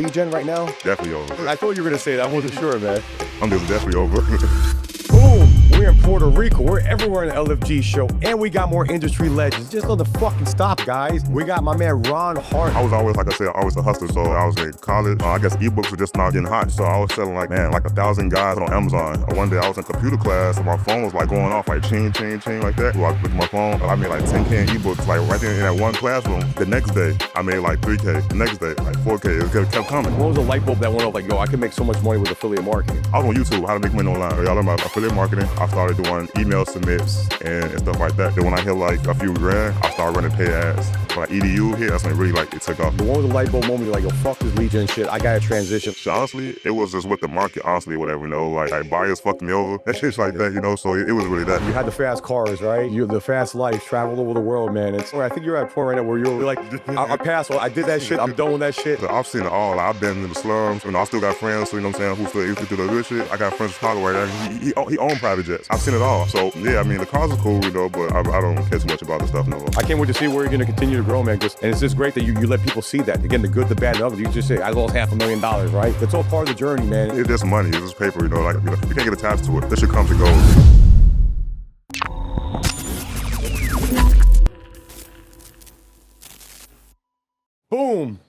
lead gen right now? Definitely over. I thought you were gonna say that. I wasn't sure, man. I'm just definitely over. Boom! We're in Puerto Rico. We're everywhere in the LFG show, and we got more industry legends. Just don't fucking stop, guys. We got my man Ron Hart. I was always, like I said, always a hustler. So I was in college. I guess ebooks were just not getting hot. So I was selling like 1,000 guides on Amazon. One day I was in computer class, and my phone was like going off like ching, ching, ching like that. So I with my phone, I made like 10K ebooks like right there in that one classroom. The next day, I made like 3K. The next day, like 4K. It kept coming. What was the light bulb that went off? Like, yo, I can make so much money with affiliate marketing. I was on YouTube, how to make money online. Y'all learn about affiliate marketing. I started doing email submits and stuff like that. Then when I hit like a few grand, I started running paid ads. When EDU hit, that's when really like it took off. But what was the light bulb moment? You're like, yo, fuck this lead gen shit. I gotta transition. So honestly, it was just with the market, honestly, whatever, like buyers fucked me over. That shit's like that, so it was really that. You had the fast cars, right? You the fast life, traveled over the world, man. I think you're at a point right now where you're like, I passed, I did that shit, I'm done with that shit. So I've seen it all. I've been in the slums, I still got friends, so you know what I'm saying, who still do the good shit. I got friends in Chicago right now. He owned private jets. I've seen it all. So yeah, I mean, the cars are cool, but I don't care too much about the stuff no more. I can't wait to see where you're gonna continue to grow, man. And it's just great that you let people see that. Again, the good, the bad, and the ugly. You just say, I lost $500,000, right? That's all part of the journey, man. It's just money, it's just paper, you can't get attached to it. This shit comes and goes. Boom.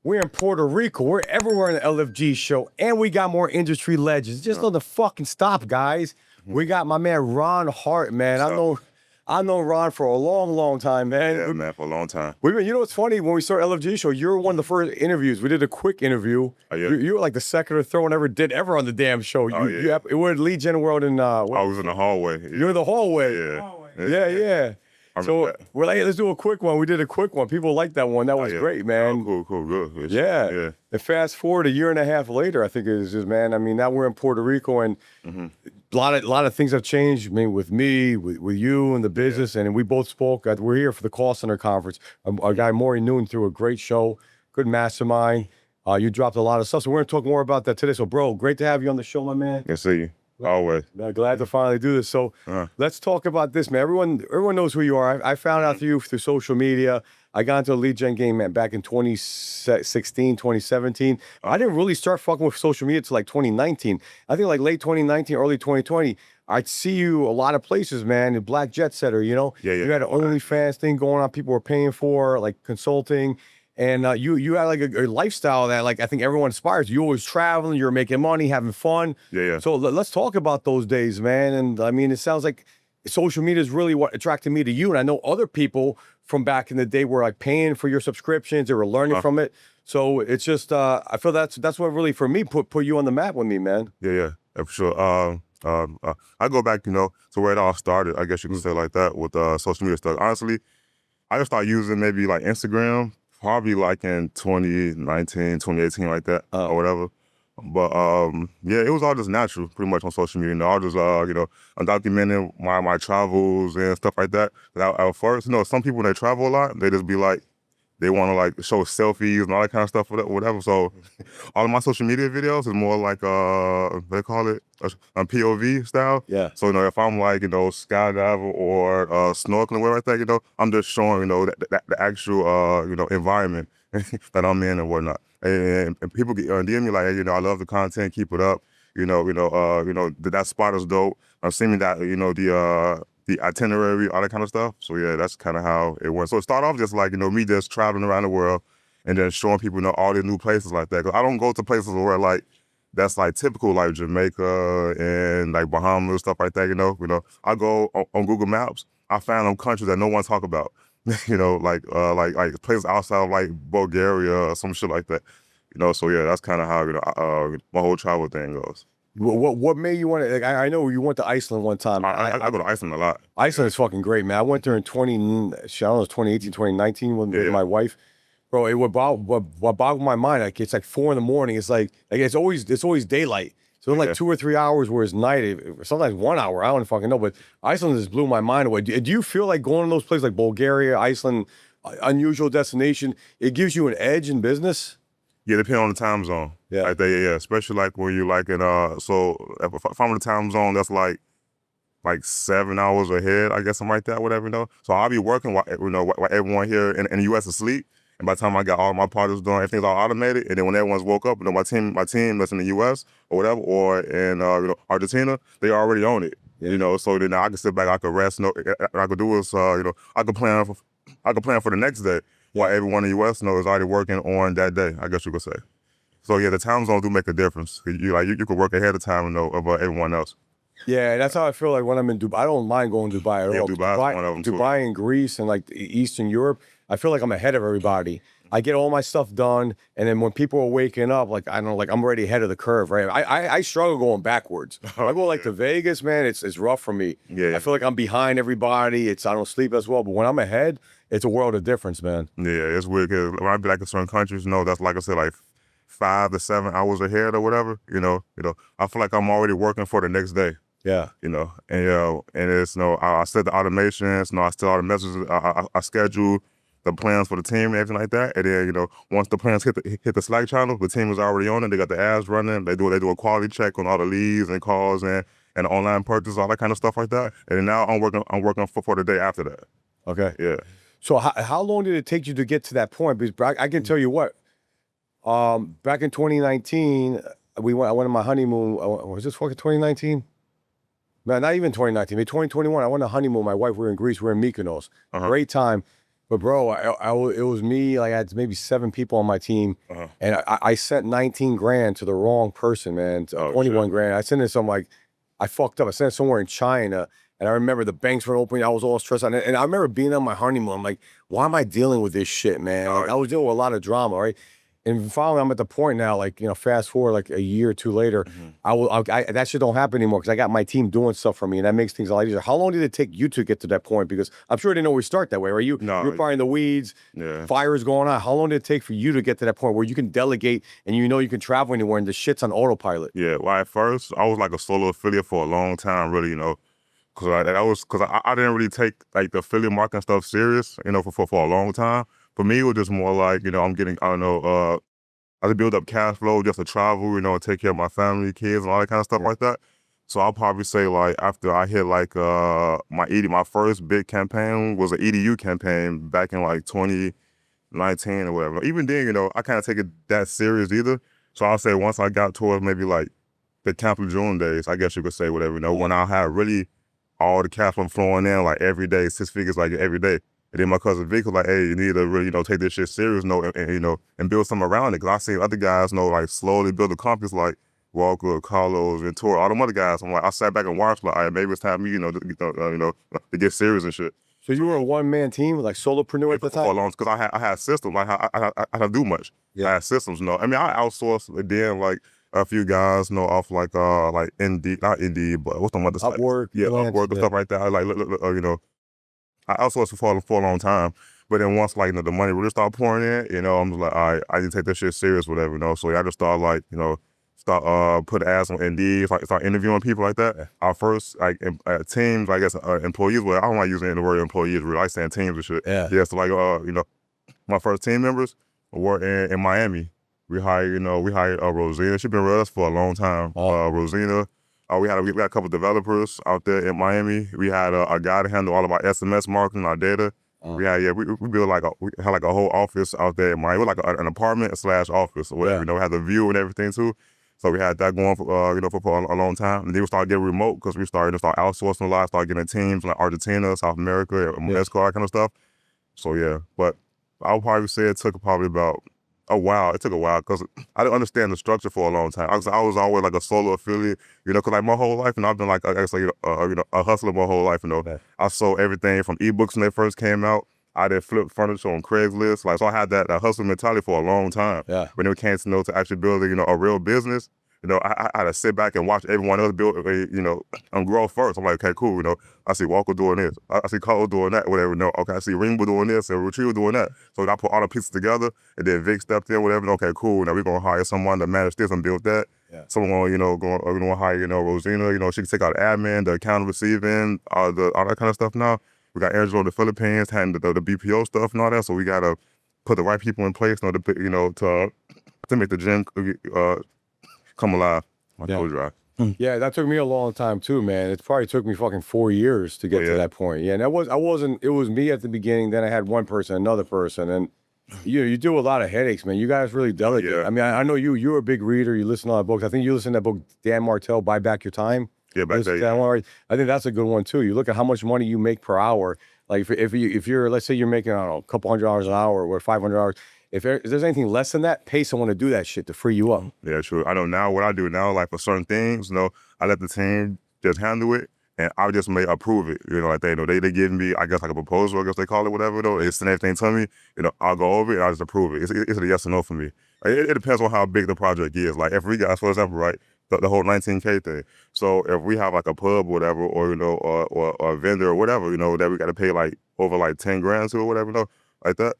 We're in Puerto Rico. We're everywhere in the LFG show, and we got more industry legends. Just don't fucking stop, guys. We got my man Ron Hart, man. I know Ron for a long, long time, man. Yeah, man, for a long time. You know what's funny? When we started LFG show, you were one of the first interviews. We did a quick interview. Oh, yeah? You were like the second or third one ever did ever on the damn show. It was lead gen world in I was in the hallway. You're in the hallway. Yeah. Yeah. So we're like, hey, let's do a quick one. We did a quick one. People liked that one. That was great, man. Oh, cool, good. Yeah. And fast forward a year and a half later, I think it is just, man. I mean, now we're in Puerto Rico, and a lot of things have changed. I mean, with me, with you, and the business, and we both spoke. We're here for the call center conference. Our guy Maury Noon threw a great show, good mastermind. You dropped a lot of stuff, so we're gonna talk more about that today. So, bro, great to have you on the show, my man. Good to see you. Always. Glad to finally do this. So let's talk about this, man. Everyone knows who you are. I found out through you through social media. I got into the lead gen game, man, back in 2016, 2017. I didn't really start fucking with social media till like 2019. I think like late 2019, early 2020. I'd see you a lot of places, man. The Black Jet Setter, Yeah. You had an OnlyFans thing going on. People were paying for, like, consulting. And you had like a lifestyle that, like, I think everyone aspires. You always traveling, you're making money, having fun. Yeah. So let's talk about those days, man. And I mean, it sounds like social media is really what attracted me to you. And I know other people from back in the day were like paying for your subscriptions. They were learning from it. So it's just, I feel that's what really, for me, put you on the map with me, man. Yeah, for sure. I go back, to where it all started. I guess you can say like that with social media stuff. Honestly, I just started using maybe like Instagram, probably like in 2019, 2018, like that, or whatever. But it was all just natural, pretty much on social media. I was just, I'm documenting my travels and stuff like that. At first, some people, when they travel a lot, they just be like, they want to like show selfies and all that kind of stuff, whatever. So all of my social media videos is more like, they call it a POV style. Yeah. So, if I'm like, skydiving or snorkeling, whatever like that, I'm just showing, the actual, environment that I'm in and whatnot. And people get DM me like, hey, I love the content, keep it up. That spot is dope. I'm seeing that, the itinerary, all that kind of stuff. So yeah, that's kind of how it went. So it started off just like, me just traveling around the world and then showing people, all these new places like that. Cause I don't go to places where like, that's like typical, like Jamaica and like Bahamas, stuff like that, I go on Google Maps, I found them countries that no one talk about, like places outside of like Bulgaria or some shit like that, so yeah, that's kind of how, my whole travel thing goes. What made you want to, like, I know you went to Iceland one time. I go to Iceland a lot. Iceland is fucking great, man. I went there in 2018, 2019 with my wife. Bro, what boggled my mind, like, it's like 4 a.m. It's like it's always daylight. So in like 2 or 3 hours where it's night, sometimes 1 hour, I don't fucking know. But Iceland just blew my mind away. Do you feel like going to those places like Bulgaria, Iceland, unusual destination, it gives you an edge in business? Yeah, depending on the time zone. Yeah. Like that, especially like when you're like in, so if I'm in the time zone, that's like 7 hours ahead, I guess, something like that, whatever, So I'll be working while everyone here in the U.S. is asleep. And by the time I got all my partners done, everything's all automated. And then when everyone's woke up, my team that's in the U.S. or whatever, or in Argentina, they already own it. Yeah. So then I can sit back, I can rest. What I could do is, I could plan for the next day while everyone in the U.S. is already working on that day, I guess you could say. So yeah, the time zone do make a difference. You could work ahead of time of everyone else. Yeah, that's how I feel like when I'm in Dubai. I don't mind going to Dubai at all. Dubai's one of them too. Dubai and Greece and like Eastern Europe, I feel like I'm ahead of everybody. I get all my stuff done, and then when people are waking up, like I don't know, like I'm already ahead of the curve, right? I struggle going backwards. I go like to Vegas, man, it's rough for me. Yeah. I feel like I'm behind everybody. I don't sleep as well, but when I'm ahead, it's a world of difference, man. Yeah, it's weird because when I be like in certain countries, that's like I said, like 5 to 7 hours ahead or whatever. I feel like I'm already working for the next day. Yeah. And it's I set the automations, I set all the messages, I schedule the plans for the team and everything like that. And then, once the plans hit the Slack channel, the team is already on it. They got the ads running. They do a quality check on all the leads and calls and online purchase, all that kind of stuff like that. And then now I'm working for the day after that. Okay. Yeah. So how long did it take you to get to that point? Because I can tell you what, back in 2019, I went on my honeymoon. Was this fucking 2019? Man, not even 2019, maybe 2021. I went on a honeymoon. My wife, we were in Greece. We were in Mykonos. Great time. But bro, it was me. Like I had maybe 7 people on my team, and I sent 19 grand to the wrong person, man. 21 grand. I sent it some I fucked up. I sent it somewhere in China, and I remember the banks weren't open. I was all stressed out, and I remember being on my honeymoon. I'm like, why am I dealing with this shit, man? Like, I was dealing with a lot of drama, right? And finally, I'm at the point now, fast forward like a year or two later, that shit don't happen anymore because I got my team doing stuff for me, and that makes things a lot easier. How long did it take you to get to that point? Because I'm sure it didn't always start that way, right? You're probably in the weeds, fires going on. How long did it take for you to get to that point where you can delegate and you can travel anywhere and the shit's on autopilot? Yeah, well, at first, I was like a solo affiliate for a long time, really, because I didn't really take like the affiliate marketing stuff serious, for a long time. For me, it was just more like, I'm getting, I just build up cash flow just to travel, and take care of my family, kids, and all that kind of stuff like that. So I'll probably say like after I hit like my first big campaign was an EDU campaign back in like 2019 or whatever. Even then, I kind of take it that serious either. So I'll say once I got towards maybe like the Camp of June days, I guess you could say whatever, when I had really all the cash flow flowing in like every day, 6 figures like every day. And then my cousin Vic was like, hey, you need to really, take this shit serious, and build something around it. Because I seen other guys, like slowly build a companies like Walker, Carlos, Ventura, all them other guys. I'm like, I sat back and watched, like, all right, maybe it's time for me, to get serious and shit. So you were a one-man team, like solopreneur at the time? For a long, because I had systems. Like, I didn't do much. Yeah. I had systems, I mean, I outsourced, then, like, a few guys, off like Indeed, not Indeed, but what's the other site? Upwork. Yeah, Upwork and stuff like that. I like, I outsourced for a long time, but then once like the money really started pouring in, I'm just like, all right, I need to take this shit serious, whatever, So I just started like, start put ads on Indeed, like start interviewing people like that. Our first like teams, I guess employees. Well, I don't like using the word employees. Really, I saying teams and shit. Yeah. So like my first team members were in Miami. We hired Rosina. She's been with us for a long time. Rosina. We had a couple developers out there in Miami. We had a guy to handle all of our SMS marketing, our data. We built we had like a whole office out there in Miami. It was like an apartment / office or whatever. We had the view and everything too. So we had that going for a long time. And then we started getting remote because we started outsourcing a lot. Started getting teams like Argentina, South America, Mexico, that kind of stuff. So yeah, but I would probably say it took probably about a while. It took a while because I didn't understand the structure for a long time. I was always like a solo affiliate, because like my whole life, and I've been like a hustler my whole life. I sold everything from ebooks when they first came out. I did flip furniture on Craigslist, so I had that hustle mentality for a long time. Yeah. When it came to actually building a real business, I had to sit back and watch everyone else build, and grow first. I'm like, okay, cool, I see Walker doing this, I see Carlos doing that, whatever. Okay, I see Ringbo doing this and Retrieval doing that. So I put all the pieces together, and then Vic stepped in, whatever. Okay, cool. Now we're gonna hire someone to manage this and build that. Yeah. Someone, gonna hire, Rosina. She can take out the admin, the account receiving, all that kind of stuff. Now we got Angelo in the Philippines, handling the BPO stuff and all that. So we gotta put the right people in place, to make the gym come alive. Yeah, that took me a long time too, man. It probably took me fucking 4 years to get to that point. Yeah, and it was me at the beginning. Then I had one person, another person, and You do a lot of headaches, man. You guys really delegate. Yeah. I mean, I know you're a big reader. You listen to a lot of books. I think you listen to that book, Dan Martell, Buy Back Your Time. Yeah, back there. That one, right? I think that's a good one too. You look at how much money you make per hour. Like if you're let's say you're making, I don't know, a couple $100 an hour or $500. If there's anything less than that, pay someone to do that shit to free you up. Yeah, true. I know now what I do now, like for certain things, I let the team just handle it, and I just may approve it. Like they give me, I guess, like a proposal, I guess they call it, whatever. They send everything to me. I'll go over it and I just approve it. It's a yes or no for me. It depends on how big the project is. Like if we got, for example, right, the whole 19K thing. So if we have like a pub, or whatever, or a vendor or whatever, that we got to pay like over like 10 grand to or whatever, like that.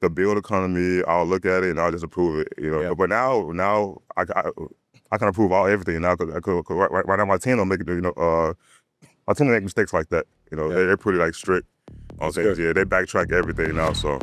The bill will come to me, I'll look at it and I'll just approve it. Yeah. But now I can approve everything now. Cause right now my team don't make it. My team don't make mistakes like that. They're pretty like strict on things. Yeah, they backtrack everything now. So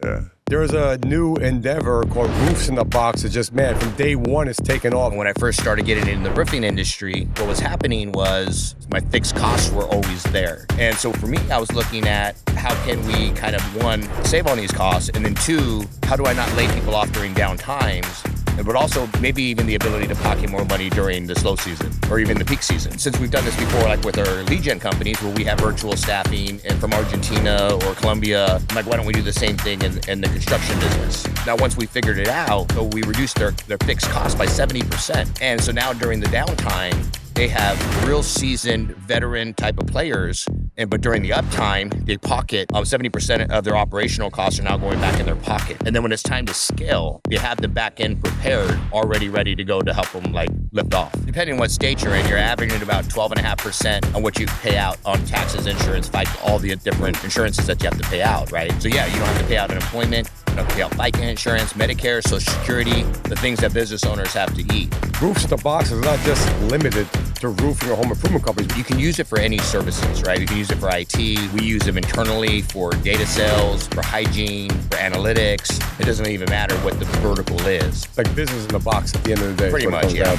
yeah. There's a new endeavor called Roofs in the Box. It's just, man, from day one, it's taken off. When I first started getting in the roofing industry, what was happening was my fixed costs were always there. And so for me, I was looking at how can we kind of, one, save on these costs, and then two, how do I not lay people off during down times? But also maybe even the ability to pocket more money during the slow season or even the peak season. Since we've done this before, like with our lead gen companies where we have virtual staffing and from Argentina or Colombia, I'm like, why don't we do the same thing in the construction business? Now, once we figured it out, we reduced their fixed cost by 70%. And so now during the downtime, they have real seasoned veteran type of players. But during the uptime, they pocket 70% of their operational costs are now going back in their pocket. And then when it's time to scale, they have the back end prepared, already ready to go to help them like lift off. Depending on what state you're in, you're averaging about 12.5% on what you pay out on taxes, insurance, all the different insurances that you have to pay out, right? So yeah, you don't have to pay out unemployment, you don't have to pay out FICA insurance, Medicare, Social Security, the things that business owners have to eat. Roofs in the Box is not just limited to roofing or home improvement companies. You can use it for any services, right? You can use it for IT. We use them internally for data sales, for hygiene, for analytics. It doesn't even matter what the vertical is. It's like business in the box at the end of the day. Pretty much, yeah.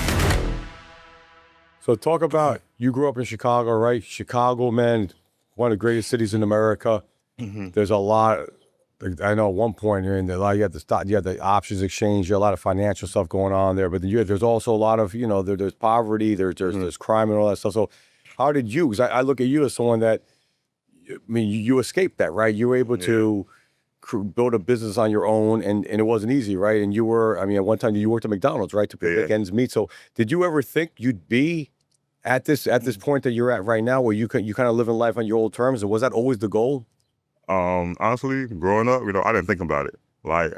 So talk about, you grew up in Chicago, right? Chicago, man, one of the greatest cities in America. Mm-hmm. There's a lot, I know at one point you're in the, you have the options exchange, you have a lot of financial stuff going on there, but there's also a lot of, there's poverty, there's crime and all that stuff. So how did you, because I look at you as someone that, I mean, you escaped that, right? You were able to build a business on your own, and it wasn't easy, right? And you were, I mean, at one time you worked at McDonald's, right, to make ends meet. So did you ever think you'd be at this point that you're at right now, where you kind of living life on your old terms? And was that always the goal? Honestly, growing up, I didn't think about it. Like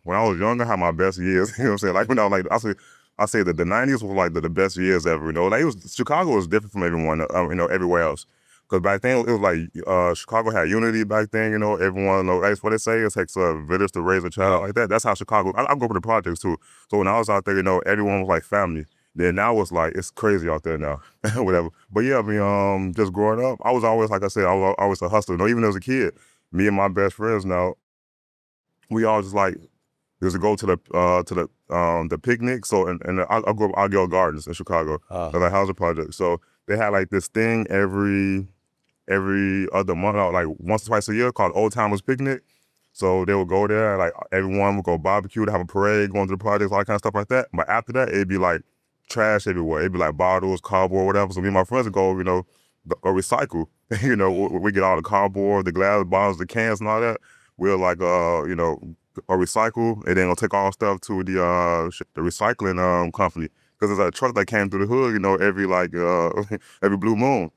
when I was younger, I had my best years. You know what I'm saying? Like when I was like, I say that the 90s was like the best years ever. Like Chicago was different from everyone, everywhere else. Because back then, it was like, Chicago had unity back then, everyone, that's what they say, it takes a village to raise a child like that. That's how Chicago, I grew up in the projects too. So when I was out there, everyone was like family. Then now it's like, it's crazy out there now, whatever. But yeah, I mean, just growing up, I was always, like I said, I was always a hustler. Even as a kid, me and my best friends now, we all just like, used to go to the picnic. So, and I grew up at Argyle Gardens in Chicago, the housing project. So they had like this thing every other month, like once or twice a year, called Old Timers Picnic. So they would go there, like everyone would go barbecue, to have a parade, going to the projects, all that kind of stuff like that. But after that, it'd be like trash everywhere. It'd be like bottles, cardboard, whatever. So me and my friends would go, go recycle. We get all the cardboard, the glass bottles, the cans and all that. We'll like, or recycle, and then we'll take all stuff to the recycling company. Because there's a truck that came through the hood, every blue moon.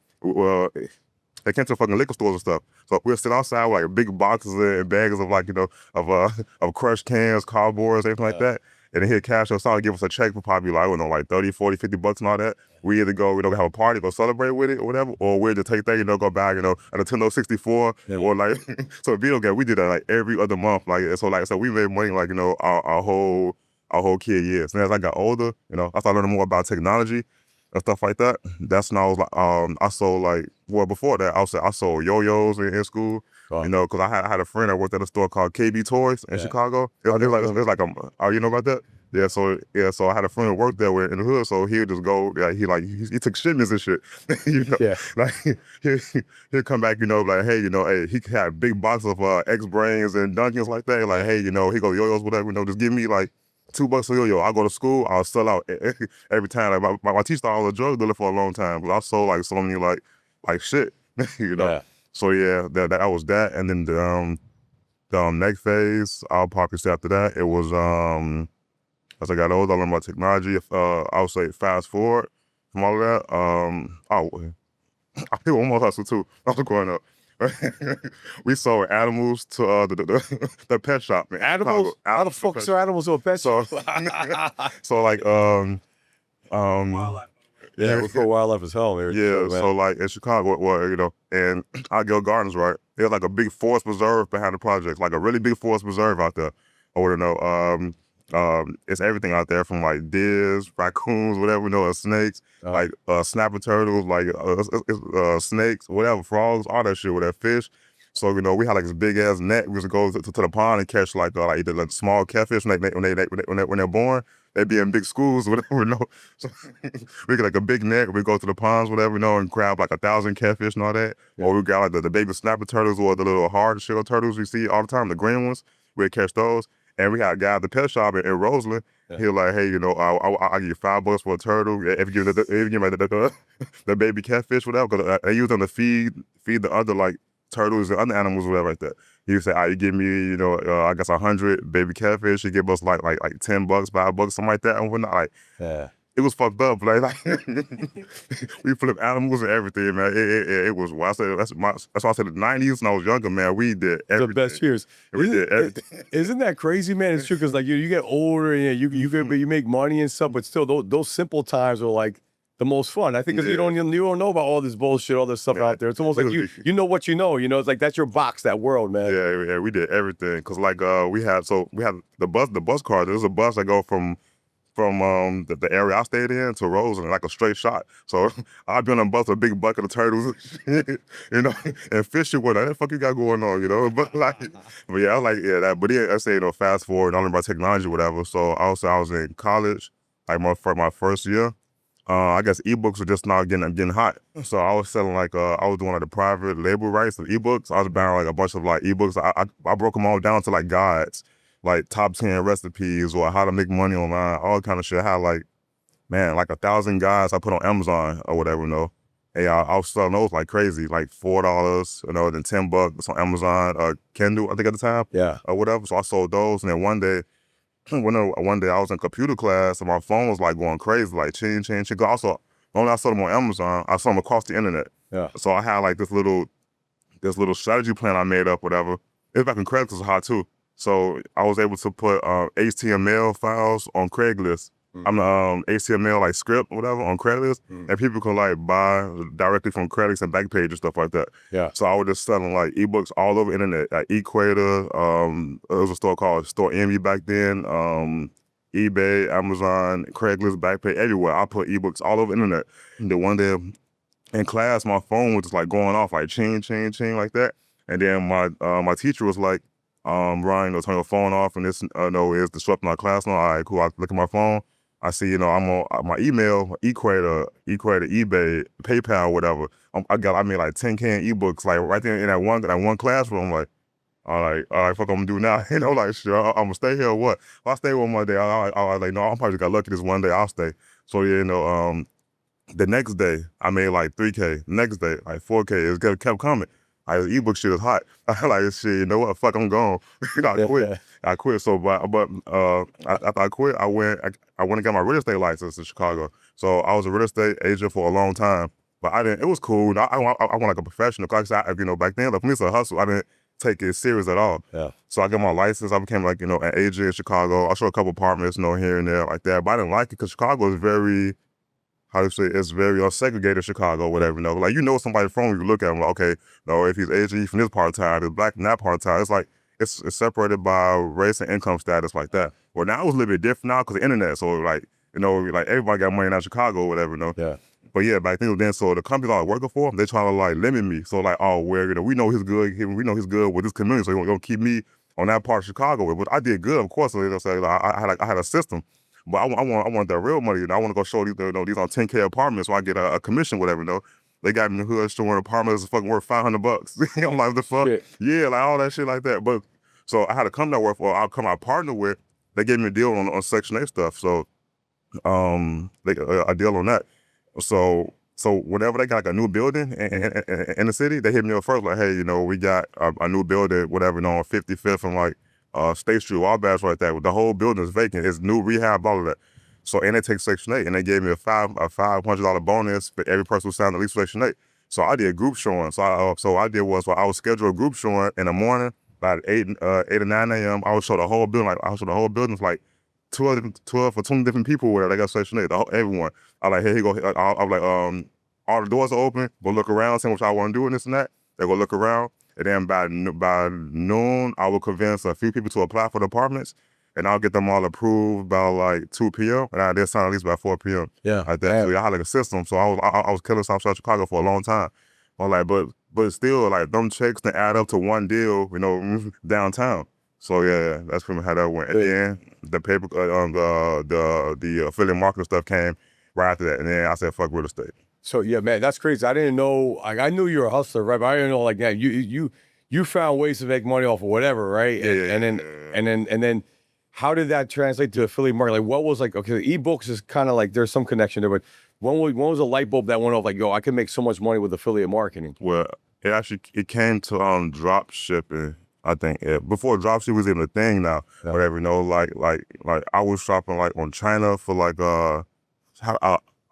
They came to fucking liquor stores and stuff. So we'll sit outside with like big boxes and bags of like, of crushed cans, cardboards, everything like that. And then he'd cash us out and give us a check for probably like, I don't know, like 30, 40, 50 bucks and all that. We either go, have a party, go celebrate with it or whatever, or we'll just take that, go back, at a Nintendo 64 or like, so video game, we did that like every other month. Like, so like I said, we made money like, our whole kid years. And as I got older, I started learning more about technology and stuff like that. That's when I was like, I sold like, well, before that, I sold yo-yos in school, because I had a friend that worked at a store called KB Toys in Chicago. It was like, oh, you know about that? So I had a friend who worked there in the hood, so he would just go, he took shipments and shit, you know, Yeah. like he'll come back, like, hey, hey, he had a big box of X-Brains and Dunkins like that, like, hey, he go yo-yos, whatever, just give me like $2 a yo-yo. I'll go to school, I'll sell out every time. Like my teacher thought I was a drug dealer for a long time, but I sold like so many like shit, Yeah. So yeah, that was that, and then the next phase, I'll probably say after that, it was as I got older, I learned about technology. I would say fast forward from all of that. I did one more hustle too. I was growing up. We sold animals to the pet shop, man. Animals? How the fuck are animals to a pet So, shop? so like Yeah, we're for wildlife as hell. yeah, so like in Chicago, and I go Gardens, right? There's like a big forest preserve behind the project, like a really big forest preserve out there. I wouldn't know. It's everything out there from like deers, raccoons, whatever, snakes, like snapper turtles, like snakes, whatever, frogs, all that shit with that fish. So we had like this big ass net. We used to go to the pond and catch like either like small catfish when they're born. They'd be in big schools, whatever, So we get like a big net. We go to the ponds, whatever, and grab like 1,000 catfish and all that. Yeah. Or we got like the baby snapper turtles or the little hard shell turtles we see all the time, the green ones. We'd catch those. And we had a guy at the pet shop in Roseland. Yeah. He was like, hey, I'll give you $5 for a turtle if you give me the baby catfish, whatever. Because they use them to feed the other like turtles and other animals, whatever like that. He would say, you give me, I guess 100 baby catfish. You give us like $10, $5, something like that, and whatnot. Like, Yeah. it was fucked up. Like we flip animals and everything, man. It was. Well, I said that's why I said the '90s when I was younger, man. We did everything. The best years. We did everything. Isn't that crazy, man? It's true because like you get older and you make money and stuff, but still those simple times are like the most fun. I think because you don't know about all this bullshit, all this stuff out there. It's almost like you know what you know. It's like that's your box, that world, man. Yeah, we did everything. Cause like we had the bus car. There's a bus that go from the area I stayed in to Roseland, like a straight shot. So I'd be on a bus with a big bucket of turtles, and fishing with it. What the fuck you got going on, But yeah, I like that. But yeah, I say fast forward, I learned about technology, whatever. So I was in college, like for my first year. I guess ebooks were just now getting hot. So I was selling I was doing like the private label rights of ebooks. I was buying like a bunch of like ebooks. I broke them all down to like guides, like top 10 recipes or how to make money online, all kind of shit. I had like 1,000 guides I put on Amazon or whatever, And I was selling those like crazy, like $4, then $10 on Amazon, Kindle, I think at the time. Yeah. Or whatever. So I sold those, and then one day I was in computer class and my phone was like going crazy, like ching. Also, only I sold them on Amazon, I sold them across the internet. Yeah. So I had like this little strategy plan I made up, whatever. It was back when Craigslist was hot too. So I was able to put HTML files on Craigslist. I'm HTML like script or whatever on Craigslist, and people can like buy directly from Craigslist and Backpage and stuff like that. Yeah. So I was just selling like ebooks all over the internet, like Equator. There was a store called Store Envy back then. eBay, Amazon, Craigslist, Backpage, everywhere. I put ebooks all over the internet. And then one day in class, my phone was just like going off like ching like that. And then my teacher was like, Ryan, turn your phone off, and this is disrupting our class now. All right, cool. I look at my phone. I see, I'm on my email, Equator, eBay, PayPal, whatever. I made like 10K in ebooks, like right there in that one classroom. I'm like, all right, fuck, I'm gonna do now. Like, sure, I'm gonna stay here or what? If I stay one more day, I like, no, I'm probably just got lucky this one day. I'll stay. So yeah, the next day I made like 3K. The next day, like 4K. It kept coming. The ebook shit is hot. I like shit. You know what? Fuck, I'm gone. I quit. Yeah. I quit. So, but after I quit, I went and got my real estate license in Chicago. So I was a real estate agent for a long time. But I didn't. It was cool. I want like a professional. Cause like I said, back then, like for me, it's a hustle. I didn't take it serious at all. Yeah. So I got my license. I became like an agent in Chicago. I showed a couple apartments, here and there like that. But I didn't like it because Chicago is very, it's very segregated Chicago, whatever, Like, somebody from when you look at him, like, okay, if he's Asian, he's from this part of town, he's black from that part of town. It's like, it's separated by race and income status like that. Well, now it's a little bit different now because of the internet. So, like, like everybody got money in Chicago or whatever, Yeah. But yeah, back then, so the companies I was working for, they trying to like limit me. So like, we know he's good, we know he's good with this community, so he's gonna keep me on that part of Chicago. But I did good, of course. So I had a system. But I want that real money. You know, I want to go show these, you know, these on 10K apartments, so I get a commission, whatever. You know, they got me in the hood showing apartments fucking worth $500. I'm like, the fuck, Shit. yeah, like all that shit like that. But so I had a company I work for, I'll come I partner with. They gave me a deal on Section 8 stuff. So a deal on that. So whenever they got like a new building in the city, they hit me up first, like, hey, you know, we got a new building, whatever, you know, on 55th and like State Street, all bad right there. The whole building is vacant. It's new rehab, all of that. So, and they take Section 8, and they gave me a $500 bonus for every person who signed at least Section 8. So I did group showing. So I would schedule a group showing in the morning, about 8 or 9 a.m. I would show the whole building, like 12 or 20 different people where they got Section 8, everyone. I like, here you go. I was like, all the doors are open, go look around, see what I want to do and this and that. They go look around, and then by noon, I will convince a few people to apply for the apartments, and I'll get them all approved by like 2 p.m. and I did sign at least by 4 p.m. Yeah. Like that. So yeah, I had like a system. So I was killing South Chicago for a long time. I was like, but still, like, them checks to add up to one deal, you know, downtown. So yeah, that's pretty much how that went. And then the paper, the affiliate marketing stuff came right after that, and then I said, fuck real estate. So yeah, man, that's crazy. I didn't know. Like, I knew you were a hustler, right? But I didn't know, like, that you found ways to make money off of whatever, right? And then how did that translate to affiliate marketing? Like, what was, like, okay, the ebooks is kind of like there's some connection there, but when was a light bulb that went off? Like, yo, I can make so much money with affiliate marketing. Well, it came to drop shipping. I think before drop shipping was even a thing now. Yeah. Whatever, you know, like I was shopping like on China for like I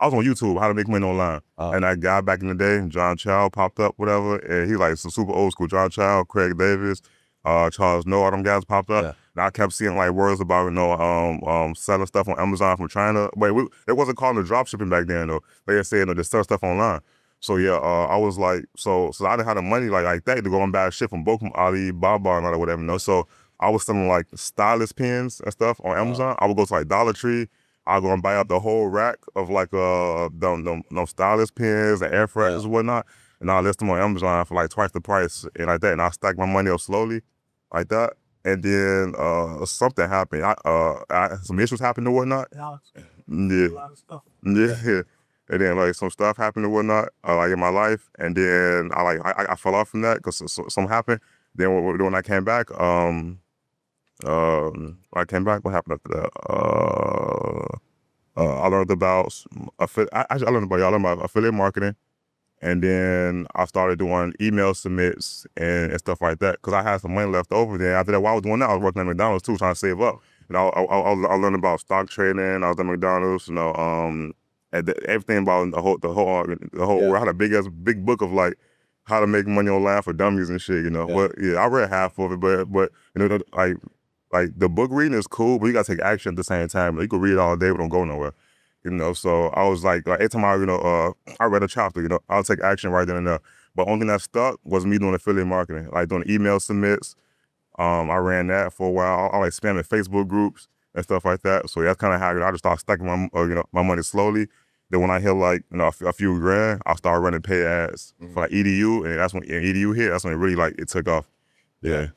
was on YouTube, how to make money online. And that guy back in the day, John Chow, popped up, whatever, and he like some super old school John Chow, Craig Davis, Charles Noah, all them guys popped up. Yeah. And I kept seeing like words about, you know, selling stuff on Amazon from China. But it wasn't called the drop shipping back then though. They were saying, just sell stuff online. So yeah, I was like, so I didn't have the money like that to go and buy shit from Alibaba and all that, whatever, you know. So I was selling like stylus pens and stuff on Amazon. I would go to like Dollar Tree. I'll go and buy up the whole rack of like them stylus pens and air fresheners and whatnot, and I'll list them on Amazon for like twice the price and like that, and I'll stack my money up slowly like that. And then something happened. Some issues happened and whatnot. Yeah. And then like some stuff happened and whatnot, like in my life, and then I fell off from that because something happened. Then when I came back, what happened after that? I learned about I learned about affiliate marketing, and then I started doing email submits and stuff like that because I had some money left over. Then after that, while I was doing that, I was working at McDonald's too, trying to save up. You know, I learned about stock trading. I was at McDonald's, you know, and everything about the whole. I had a big book of like how to make money online for dummies and shit. You know, but yeah, I read half of it, but you know, like the book reading is cool, but you gotta take action at the same time. Like, you can read it all day, but don't go nowhere. You know, so I was like every time I read a chapter, you know, I'll take action right then and there. But only thing that stuck was me doing affiliate marketing, like doing email submits. I ran that for a while. I like spamming Facebook groups and stuff like that. So that's kind of how I just started stacking my money slowly. Then when I hit like, you know, a few grand, I'll start running pay ads for like EDU, and that's when EDU hit. That's when it really like it took off. Yeah.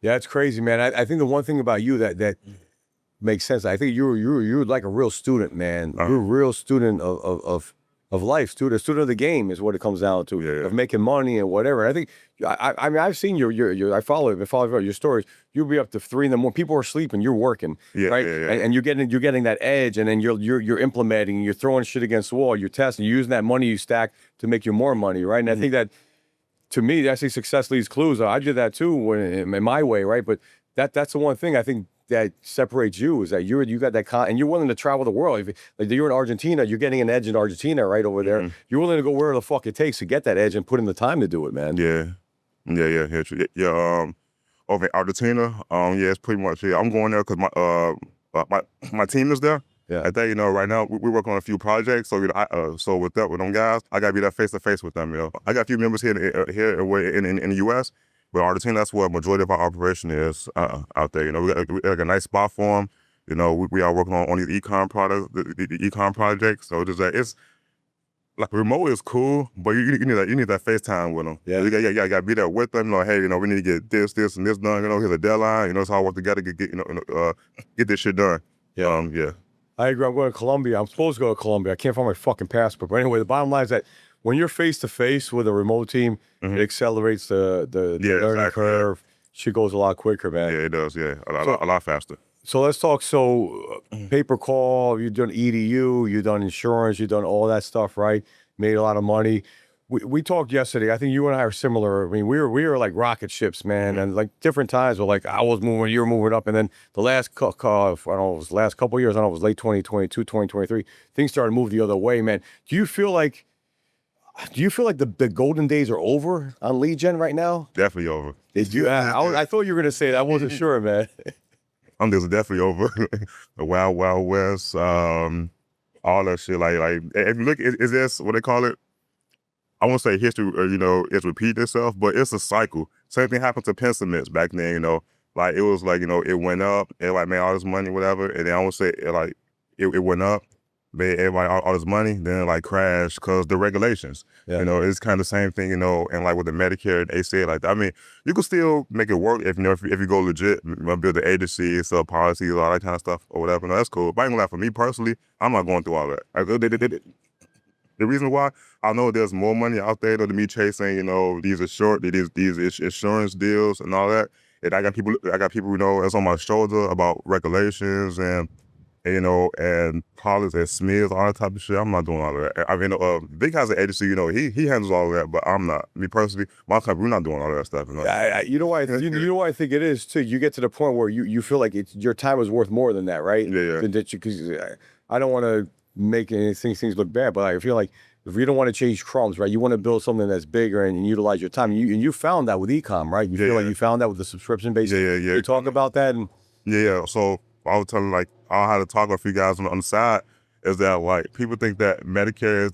Yeah, it's crazy, man. I think the one thing about you that makes sense. I think you're like a real student, man. You're a real student of life, a student of the game is what it comes down to. Yeah. Of making money and whatever. I think I mean I've seen I follow your stories. You'll be up to 3 in the morning. People are sleeping, you're working, right? Yeah. And you're getting that edge, and then you're implementing. You're throwing shit against the wall. You're testing. You're using that money you stack to make you more money, right? And I think that, to me, actually, success leaves clues. I did that too in my way, right? But that's the one thing I think that separates you, is that you got that and you're willing to travel the world. Like you're in Argentina, you're getting an edge in Argentina right over there. You're willing to go where the fuck it takes to get that edge and put in the time to do it, man. Yeah. True. Yeah. Over in Argentina, it's pretty much. Yeah, I'm going there because my team is there. Yeah. I think, you know, right now we work on a few projects. So, you know, so with them guys, I gotta be there face to face with them. You know, I got a few members here in the U.S., but Argentina, that's where a majority of our operation is out there. You know, we got a nice spot for them. You know, we are working on these e-com products, the e-com projects. So it's like remote is cool, but you need that FaceTime with them. Yeah. You gotta be there with them. You know, hey, you know, we need to get this and this done. You know, here's a deadline. You know, it's all work together get this shit done. Yeah. I agree. I'm going to Colombia. I'm supposed to go to Colombia. I can't find my fucking passport. But anyway, the bottom line is that when you're face to face with a remote team, it accelerates the learning exactly, curve. Shit goes a lot quicker, man. Yeah, it does. Yeah, So- a lot faster. So let's talk. So paper call, you've done EDU, you've done insurance, you've done all that stuff, right? Made a lot of money. We talked yesterday. I think you and I are similar. I mean, we were like rocket ships, man, and like different times. Where like I was moving, you were moving up, and then the last I don't know, it was last couple of years. I don't know, it was late 2022, 2023. Things started to move the other way, man. Do you feel like the golden days are over on lead gen right now? Definitely over. Did you? I thought you were gonna say that. I wasn't sure, man. This is definitely over. The Wild Wild West, all that shit. Like if you look, is this what they call it? I won't say history, it's repeating itself, but it's a cycle. Same thing happened to pen cements back then. Like it was like it went up, everybody made all this money, whatever, and then I won't say it went up, made everybody all this money, then it like crashed because the regulations. Yeah. It's kind of the same thing, and like with the Medicare, they say like that. I mean, you can still make it work if you go legit, build the agency, sell policies, all that kind of stuff or whatever. No, that's cool. But I ain't gonna lie, for me personally, I'm not going through all that. The reason why I know there's more money out there than me chasing, these insurance deals and all that. And I got people, that's on my shoulder about regulations and policies and smears, all that type of shit. I'm not doing all of that. I mean, Big has an agency, he handles all of that, but I'm not. Me personally, my company, we're not doing all of that stuff. You know why? You know why I think it is too. You get to the point where you feel like your time is worth more than that, right? Yeah. Because I don't want to make anything things look bad, but I feel like if you don't want to change crumbs, right? You want to build something that's bigger and utilize your time. You found that with ecom, right? You feel like you found that with the subscription base. Yeah. You talk about that and yeah. So I was telling I had to talk with a few guys on the side. Is that like people think that Medicare is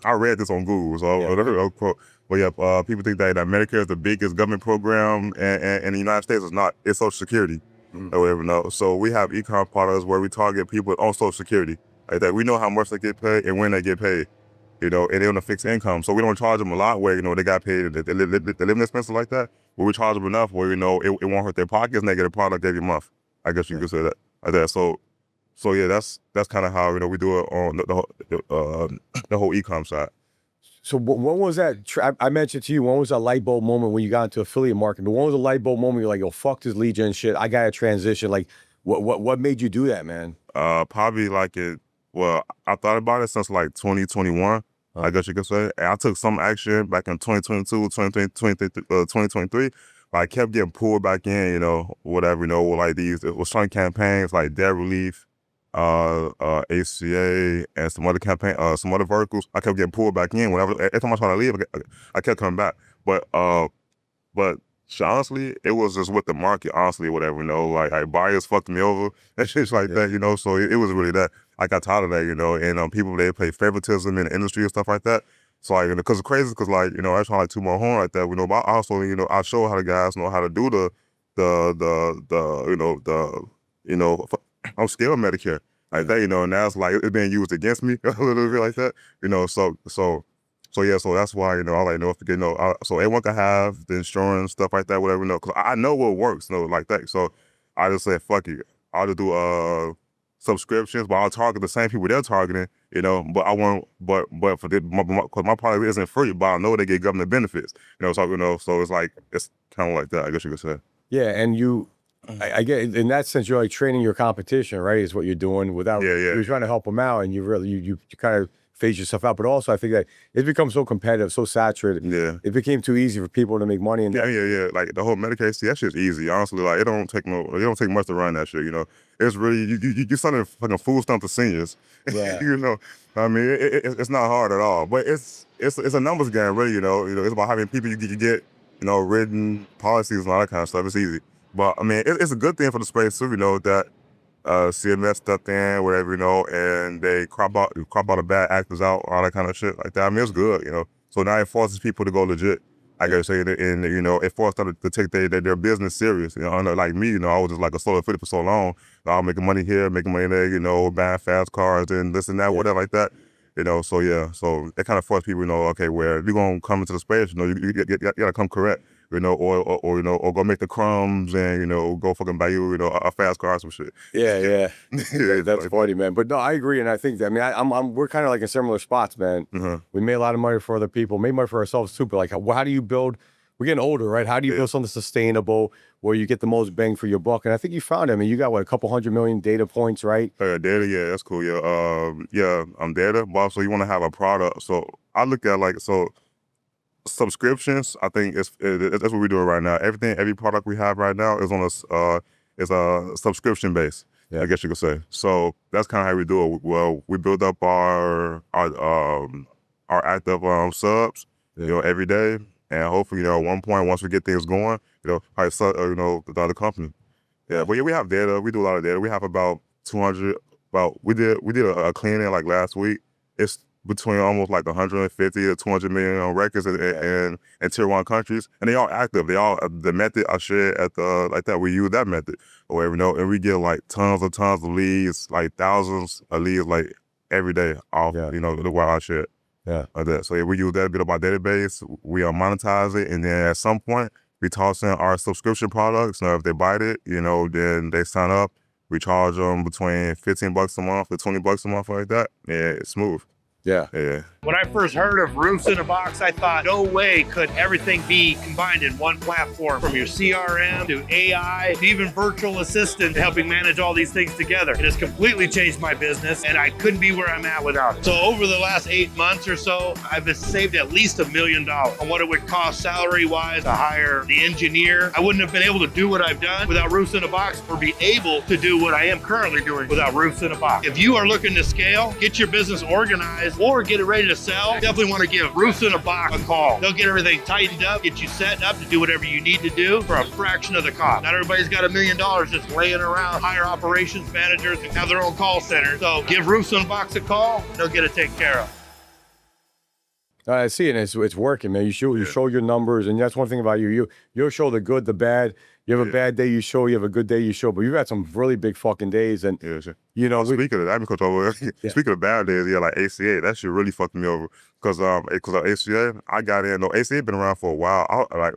I read this on Google, so quote. But yeah, people think that Medicare is the biggest government program in the United States. It's not. It's Social Security. Or whatever. No. So we have ecom products where we target people on Social Security. Like that, we know how much they get paid and when they get paid. And they're on a fixed income, so we don't charge them a lot where they got paid. They live expenses like that. But we charge them enough where it won't hurt their pockets and they get a product every month. I guess you could say that like that. So yeah, that's kind of how we do it on the whole ecom side. So when was that? I mentioned to you, when was that light bulb moment when you got into affiliate marketing? But when was the light bulb moment you're like, yo, fuck this lead gen shit. I got to transition. Like, what made you do that, man? Probably like I thought about it since like 2021. I guess you could say. And I took some action back in 2022, 2023. But I kept getting pulled back in, whatever, with like these, it was certain campaigns like debt relief, ACA, and some other campaign, some other verticals. I kept getting pulled back in. Every time I tried to leave, I kept coming back. But honestly, it was just with the market, honestly, whatever, like buyers fucked me over and shit like that, so it was really that. I got tired of that, and people, they play favoritism in the industry and stuff like that. So like, because it's crazy, because like, I try like toot my horn like that, but I also, I show how the guys know how to do I'm scared of Medicare like that, and now it's like it's being used against me a little bit like that, So yeah, so that's why, I like, so everyone can have the insurance, stuff like that, whatever, because I know what works, like that. So I just said, fuck it. I'll just do subscriptions, but I'll target the same people they're targeting, but I won't, but for this, because my product isn't free, but I know they get government benefits, so it's like, it's kind of like that, I guess you could say. Yeah, and I get, in that sense, you're like training your competition, right, is what you're doing without, you're trying to help them out, and you really, you kind of phase yourself out. But also I think that it's become so competitive, so saturated. Yeah. It became too easy for people to make money. And yeah. Like the whole Medicaid, that shit's easy. Honestly, like it don't take much to run that shit, It's really, you're selling fucking food stamp to seniors. Yeah. I mean, it's not hard at all. But it's a numbers game, really, It's about having people you get, written policies and all that kind of stuff. It's easy. But I mean, it's a good thing for the space too, that CMS stepped in, whatever, and they crop out the bad actors out, all that kind of shit like that. I mean, it's good, So now it forces people to go legit. I gotta say, and it forced them to take their business serious. Like me, I was just like a solo affiliate for so long. I'm making money here, making money there, buying fast cars and this and that, whatever like that. So it kind of forced people, okay, where if you're gonna come into the space, you gotta come correct. you know, or you know, or go make the crumbs and, you know, go fucking buy you, you know, a fast car or some shit. Yeah. Yeah, That's like, funny, man. But no, I agree, and I think that, I mean, we're kind of like in similar spots, man. We made a lot of money for other people, made money for ourselves too. But like, how do you build? We're getting older, right? How do you build something sustainable where you get the most bang for your buck? And I think you found it. I mean, you got what, a couple 100 million data points, right? Data, yeah, that's cool. Yeah, I'm data, but also you want to have a product. So I look at like subscriptions. I think that's what we're doing right now. Every product we have right now is on a subscription base. Yeah. I guess you could say. So that's kind of how we do it. Well, we build up our active subs, you know, every day, and hopefully, you know, at one point, once we get things going, you know, you know, the other company. Yeah, but yeah, we have data. We do a lot of data. We have about 200. We did a cleaning like last week. It's between almost like 150 to 200 million records in tier 1 countries, and they all active. They all the method I shared at the like that. We use that method, or whatever, you know, and we get like tons of leads, like thousands of leads, like every day off. You know, the while I share. Yeah. Like that. So yeah, we use that bit of our database. We monetize it, and then at some point we toss in our subscription products. Now, if they buy it, you know, then they sign up. We charge them between $15 a month to $20 a month, like that. Yeah, it's smooth. Yeah. When I first heard of roofs in a box, I thought, no way could everything be combined in one platform, from your CRM to AI to even virtual assistant helping manage all these things together. It has completely changed my business, and I couldn't be where I'm at without it. So over the last 8 months or so, I've saved at least $1 million on what it would cost salary-wise to hire the engineer. I wouldn't have been able to do what I've done without roofs in a box, or be able to do what I am currently doing without roofs in a box. If you are looking to scale, get your business organized, or get it ready to sell, definitely want to give Roofs in a Box a call. They'll get everything tightened up, get you set up to do whatever you need to do for a fraction of the cost. Not everybody's got $1 million just laying around. Hire operations managers and have their own call center. So give Roofs in a Box a call, they'll get it taken care of. I see it. It's working, man. You show your numbers, and that's one thing about you. You'll show the good, the bad. You have a bad day, you show. You have a good day, you show. But you've had some really big fucking days, and you know. Speaking of that, speaking of bad days, like ACA, that shit really fucked me over. Because of ACA, I got in. No, ACA been around for a while. Like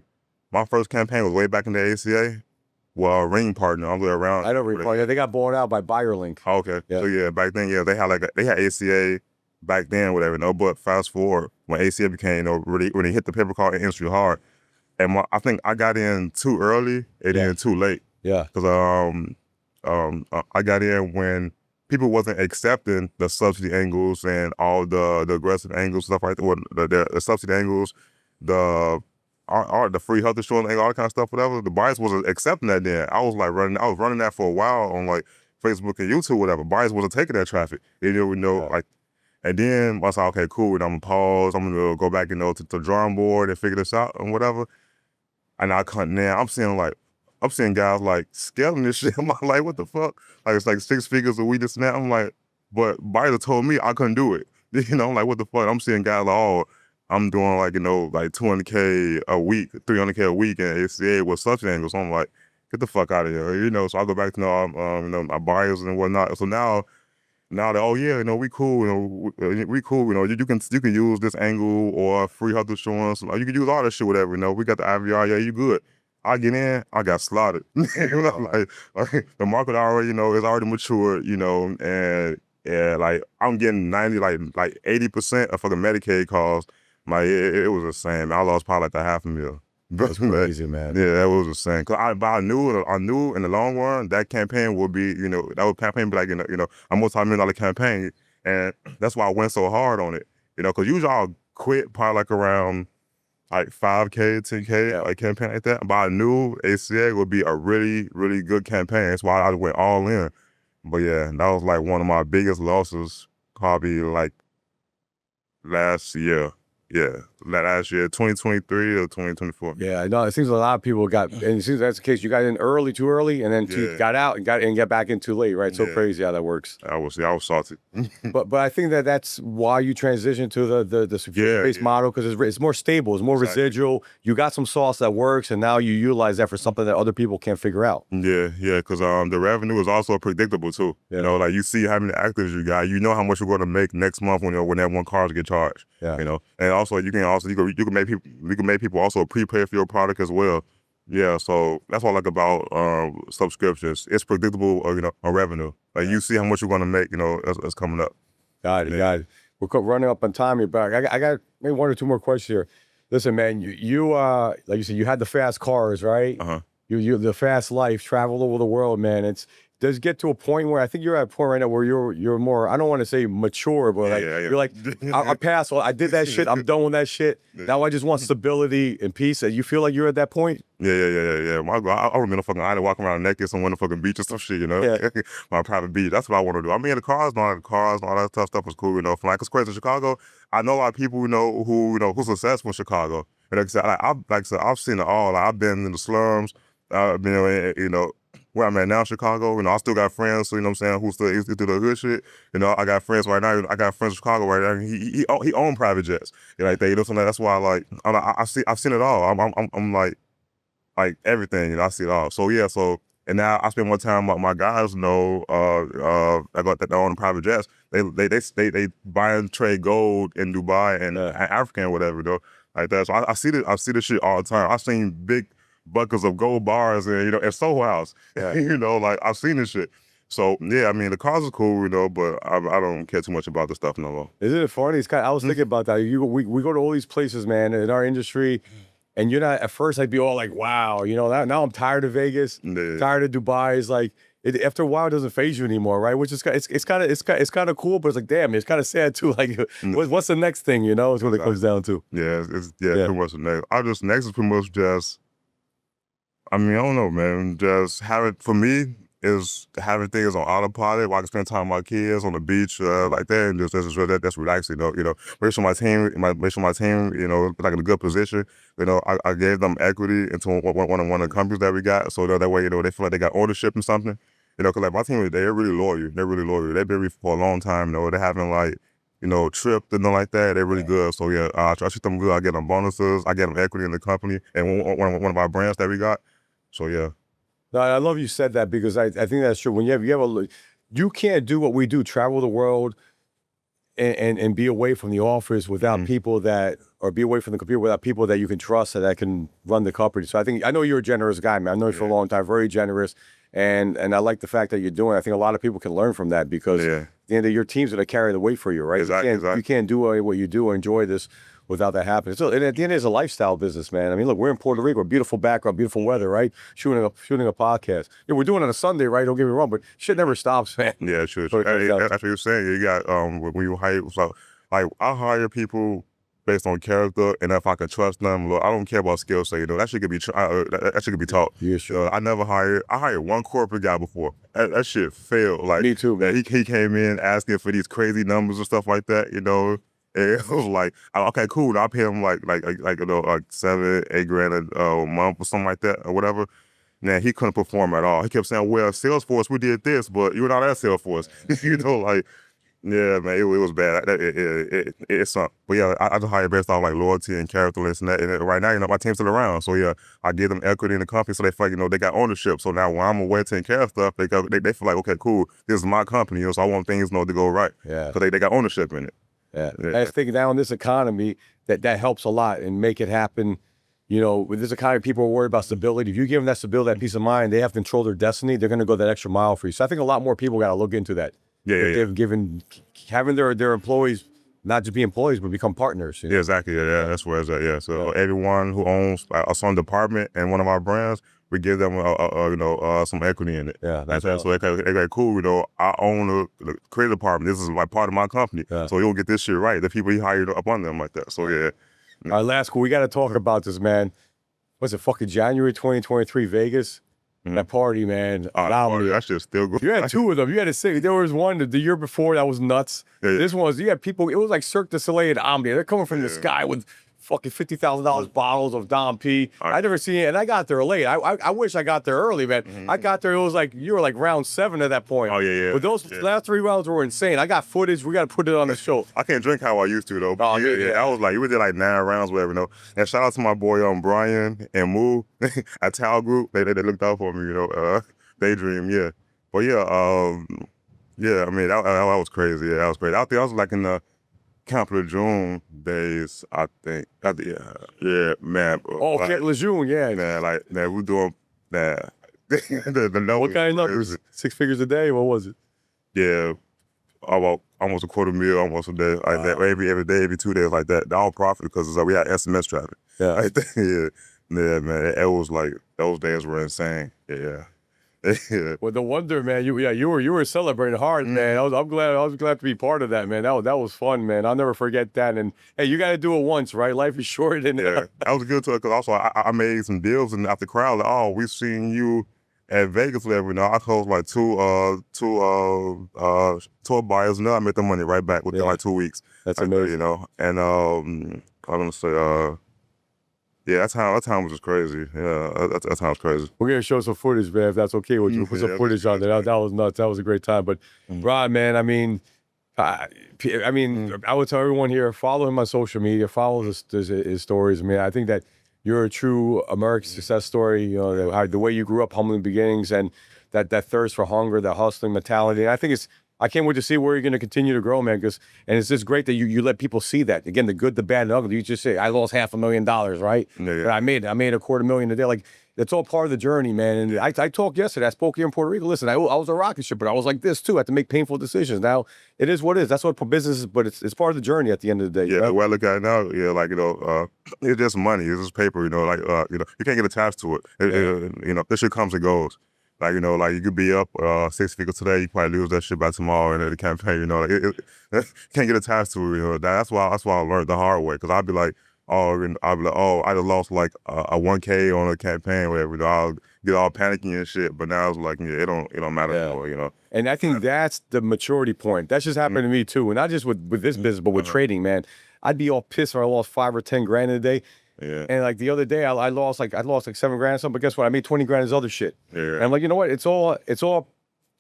my first campaign was way back in the ACA. Well, Ring Partner, all the way around. I don't recall. Yeah, they got blown out by BuyerLink. Oh, okay. Yeah. So yeah, back then, they had ACA back then, whatever. No, but fast forward when ACA became, you know, really when they hit the paper car industry hard, and I think I got in too early and then too late. Yeah. Because I got in when people wasn't accepting the subsidy angles and all the aggressive angles, stuff like that. Well, the subsidy angles, the free health insurance angle, all that kind of stuff, whatever. The buyers wasn't accepting that then. I was running that for a while on like Facebook and YouTube, whatever. Buyers wasn't taking that traffic. You know, like. And then I was like, okay, cool, and I'm gonna pause, I'm gonna go back, you know, to the drawing board and figure this out and whatever. And I'm seeing guys like scaling this shit. I'm like, what the fuck? Like, it's like 6 figures a week, this and that. I'm like, but Biden told me I couldn't do it. You know, I'm like, what the fuck? I'm seeing guys like, I'm doing like, you know, like 200K a week, 300K a week in ACA with subsidy angles. So I'm like, get the fuck out of here, you know? So I go back to, you know, my buyers and whatnot. So now that, oh yeah, you know, we cool, you know, you can use this angle or free health insurance, you can use all that shit, whatever, you know, we got the IVR, yeah, you good. I get in, I got slaughtered. You know, like the market already, you know, is already mature, you know, and yeah, like I'm getting 90, like 80% of fucking Medicaid calls. It was insane. I lost probably like $500,000. That's crazy, man. Yeah, that was insane. Cause I knew in the long run that campaign would be, you know, campaign be like, you know, a multi-million-dollar campaign, and that's why I went so hard on it. You know, cause usually I'll quit probably like around like 5K, 10K, like campaign like that. But I knew ACA would be a really, really good campaign. That's why I went all in. But yeah, that was like one of my biggest losses, probably like last year. Yeah, last year, 2023 or 2024. Yeah, I know. It seems a lot of people got, and it seems that's the case. You got in early, too early, and then you got out and got back in too late, right? So crazy how that works. I was salty. but I think that's why you transitioned to the subscription-based model, because it's more stable, it's more residual. You got some sauce that works, and now you utilize that for something that other people can't figure out. Yeah, because the revenue is also predictable too. You know, like you see how many actives you got, you know how much you're going to make next month when that one car get charged. You know, and also you can also you can make people also prepay for your product as well. Yeah, so that's what I like about subscriptions. It's predictable, on revenue. Like you see how much you're gonna make, as coming up. Got it. We're running up on time here, but I got maybe one or two more questions here. Listen, man, you like you said, you had the fast cars, right? You the fast life, travel over the world, man. Does get to a point where I think you're at a point right now where you're more, I don't want to say mature, but you're like, I passed, I did that shit, I'm done with that shit. Now I just want stability and peace. And you feel like you're at that point? Yeah. I remember fucking island walking around naked somewhere in the fucking beach or some shit, my private beach. That's what I want to do. I mean, the cars and all that tough stuff was cool, Like, it's crazy in Chicago. I know a lot of people, who's successful in Chicago. And like I said, I've seen it all. Like, I've been in the slums. I've been, where I'm at now, Chicago, I still got friends, so, who still do the good shit. I got friends right now. I got friends in Chicago right now. He own private jets. Like that, so that's why, I've seen it all. I'm like everything, I see it all. So yeah, and now I spend more time with my guys, I got that own private jets. They buy and trade gold in Dubai and Africa and whatever, like that. So I see this shit all the time. I've seen big buckets of gold bars and at Soho House. Like I've seen this shit. So yeah, I mean the cars are cool, but I don't care too much about the stuff no more. Isn't it funny? It's I was thinking about that. We go to all these places, man, in our industry, and you're not at first. I'd be all like, wow, now I'm tired of Vegas, tired of Dubai. It's like after a while, it doesn't faze you anymore, right? Which is it's kind of cool, but it's like, damn, it's kind of sad too. Like, what's the next thing? Is what it comes down to. Yeah, it's pretty much the next. Next is pretty much just. I mean, I don't know, man. Just for me, is having things on autopilot where I can spend time with my kids on the beach, like that, and that's relaxing, Make sure my team, like in a good position. I gave them equity into one of the companies that we got, so that way, they feel like they got ownership in something. Because like my team, they're really loyal. They're really loyal. They've been with me for a long time. They're having trips and nothing like that. They're really good. So yeah, I treat them good. I get them bonuses. I get them equity in the company and one of our brands that we got. So yeah. No, I love you said that because I think that's true. When you can't do what we do, travel the world and be away from the office without people or be away from the computer without people that you can trust that can run the company. So I know you're a generous guy, man. I know you for a long time, very generous. And I like the fact that you're doing it. I think a lot of people can learn from that because at the end of your team's going to carry the weight for you, right? Exactly. You can't do what you do or enjoy this without that happening. So, and at the end, it's a lifestyle business, man. I mean, look, we're in Puerto Rico, beautiful background, beautiful weather, right? Shooting a podcast. Yeah, we're doing it on a Sunday, right? Don't get me wrong, but shit never stops, man. Yeah, sure. That's what you're saying. You got when you hire, so like I hire people based on character and if I can trust them. Look, I don't care about skill set. That shit could be that shit could be taught. Yeah, sure. I hired one corporate guy before. That shit failed. Like me too, man. He came in asking for these crazy numbers and stuff like that. And it was like, okay, cool. I'll pay him like 7-8 grand a month or something like that or whatever. Now he couldn't perform at all. He kept saying, "Well, Salesforce, we did this, but you're not at Salesforce." Yeah, man, it was bad. It's something. But yeah, I just hire based off like loyalty and character and that. And right now, my team's still around. So yeah, I give them equity in the company so they feel like, they got ownership. So now when I'm away taking care of stuff, they feel like, okay, cool, this is my company, so I want things to go right. Yeah. So they got ownership in it. Yeah. I think now in this economy, that helps a lot and make it happen. With this economy, people are worried about stability. If you give them that stability, that peace of mind, they have to control their destiny. They're going to go that extra mile for you. So I think a lot more people got to look into that. They've having their employees not just be employees, but become partners. Yeah, exactly. Yeah, that's where it's at. Yeah. So everyone who owns a some department in one of our brands, we give them some equity in it. Yeah, that's so they go, cool. I own the creative department. This is like part of my company. Yeah. So you'll get this shit right. The people he hired up on them like that. So yeah. All right, last cool. We got to talk about this, man. What's it? Fucking January 2023, Vegas. That party, man. That shit's still good. You had two of them. You had to say there was one the year before that was nuts. Yeah. This one was, you had people, it was like Cirque du Soleil and Omnia. They're coming from the sky with fucking $50,000 bottles of Dom P. I never seen it, and I got there late. I wish I got there early, man. I got there, it was like, you were like round 7 at that point. Oh, yeah. But those last 3 rounds were insane. I got footage. We got to put it on the show. I can't drink how I used to, though. Oh, yeah. I was like, we did like 9 rounds, whatever, And shout out to my boy Brian and Moo at Tal Group. They looked out for me, Daydream, yeah. But yeah, I mean, that was crazy. Yeah, that was crazy. Out there, I was like in the Camp Lejeune days, I think. Yeah, man. Oh, Camp Lejeune, yeah. Man, like, man, we doing that. the What kind of numbers? 6 figures a day? What was it? Yeah, about almost a quarter meal, almost a day, like that. Every day, every 2 days, like that. All profit because we had SMS traffic. Yeah, like yeah, man. It was like those days were insane. Yeah. Well, no wonder, man. You were celebrating hard, man. I was glad to be part of that, man. That was fun, man. I'll never forget that. And hey, you got to do it once, right? Life is short. And yeah, that was good to it because also I made some deals and after the crowd, like, oh, we've seen you at Vegas level. Now I closed like two tour buyers, and I made the money right back within like 2 weeks. That's amazing, you know. And I'm gonna say, yeah, that time was just crazy. Yeah, that time was crazy. We're gonna show some footage, man, if that's okay with you. We'll put some footage on there. That was nuts. That was a great time. But Rod, man, I mean, I would tell everyone here, follow him on social media, follow his stories. I mean, I think that you're a true American success story. You know, the way you grew up, humbling beginnings, and that thirst for hunger, that hustling mentality. And I think I can't wait to see where you're going to continue to grow, man. And it's just great that you let people see that. Again, the good, the bad, and the ugly. You just say, I lost $500,000, right? Yeah. But I made $250,000 a day. Like, that's all part of the journey, man. And I talked yesterday. I spoke here in Puerto Rico. Listen, I was a rocket ship, but I was like this too. I had to make painful decisions. Now it is what it is. That's what business is. But it's part of the journey at the end of the day. Yeah, you know? well, look at it now. Yeah, like it's just money. It's just paper. You know, like you can't get attached to it. This shit comes and goes. Like like you could be up 6 figures today. You probably lose that shit by tomorrow in the campaign. You can't get attached to it. That's why I learned the hard way. Because I'd be like, I just lost like a 1K on a campaign, whatever. I'll get all panicky and shit. But now it's like, it don't matter anymore. And I think that's the maturity point. That's just happened to me too, and not just with this business, but with trading, man. I'd be all pissed if I lost 5 or 10 grand in a day. Yeah. And like the other day, I lost like 7 grand or something. But guess what? I made 20 grand as other shit. Yeah. And I'm like, you know what? It's all.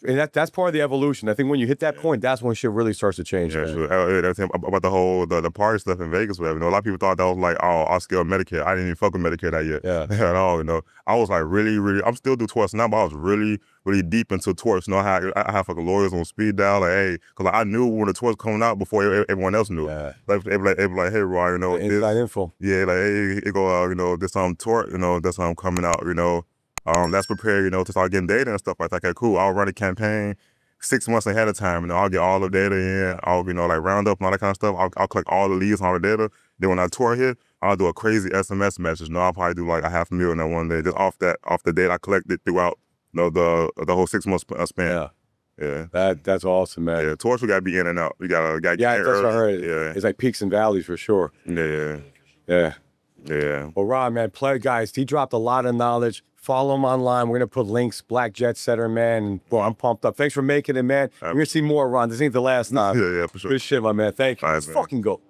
And that's part of the evolution. I think when you hit that point, that's when shit really starts to change. Yeah, sure. That's about the whole the party stuff in Vegas. Whatever. A lot of people thought that was like, oh, I'll scale Medicare. I didn't even fuck with Medicare that yet. Yeah. At all. I was like really. I'm still do twerks now, but I was really deep into twerks. I have fucking lawyers on speed dial. Like, hey, because like, I knew when the twerks coming out before everyone else knew. Yeah. Like, they be like, hey, Roy, inside info. Yeah, like, hey, it go, this twerk, that's how I'm coming out. That's prepared, to start getting data and stuff like that. Okay, cool. I'll run a campaign 6 months ahead of time, I'll get all the data in. I'll, like round up and all that kind of stuff. I'll collect all the leads, all the data. Then when I tour hit, I'll do a crazy SMS message. I'll probably do like $500,000 that one day, just off the data I collected throughout, the whole 6 months span. Yeah. That's awesome, man. Yeah, tours we gotta be in and out. We gotta get that's early. what I heard. Yeah. It's like peaks and valleys for sure. Yeah. Well, Rob, man, guys, he dropped a lot of knowledge. Follow him online. We're going to put links, Black Jet Setter, man. And, boy, I'm pumped up. Thanks for making it, man. We're going to see more, Ron. This ain't the last time. Yeah, for sure. Good shit, my man. Thank you. All right, Let's man. fucking go.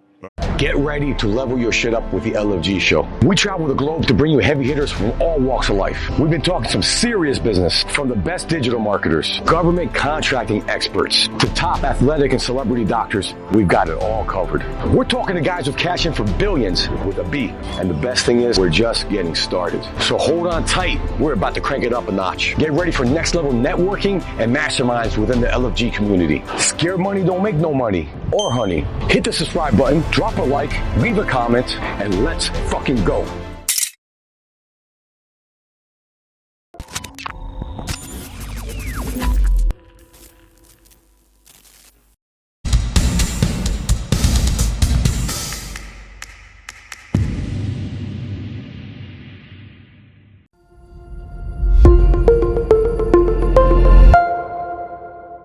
Get ready to level your shit up with the LFG show. We travel the globe to bring you heavy hitters from all walks of life. We've been talking some serious business, from the best digital marketers, government contracting experts, to top athletic and celebrity doctors. We've got it all covered. We're talking to guys who've cashed in for billions with a B. And the best thing is, we're just getting started. So hold on tight. We're about to crank it up a notch. Get ready for next level networking and masterminds within the LFG community. Scared money don't make no money or honey. Hit the subscribe button, drop a like, leave a comment, and let's fucking go.